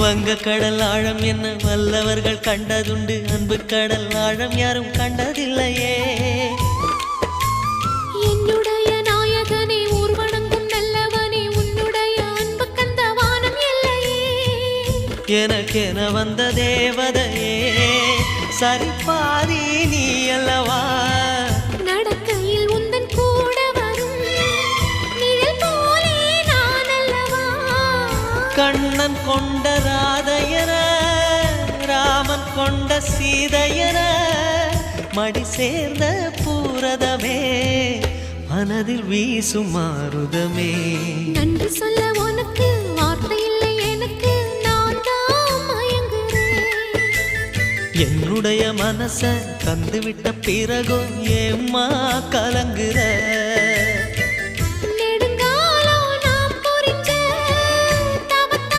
வங்க கடல் ஆழம் என்ன வல்லவர்கள் கண்டதுண்டு, அன்பு கடல் ஆழம் யாரும் கண்டதில்லையே. என்னுடைய நாயகனே ஊர்வணங்கும் நல்லவனே, உன்னுடைய அன்பு கந்த வானம் எல்லையே. எனக்கென வந்த தேவதையே சரிபாதி நீ அல்லவா. நடக்கையில் உந்தன் கூட வரும் நிழல் போலே நான் அல்லவா. கண்ணன் கொண்ட ராதையர ராமன் கொண்ட சீதையர மடி சேர்ந்த பூரதமே மனதில் வீசும் மாருதமே. நன்றி சொல்ல உனக்கு வார்த்தை இல்லை எனக்கு, நான் தான் மயங்குறேன். என்னுடைய மனச தந்துவிட்ட பிறகும் ஏம்மா கலங்குற.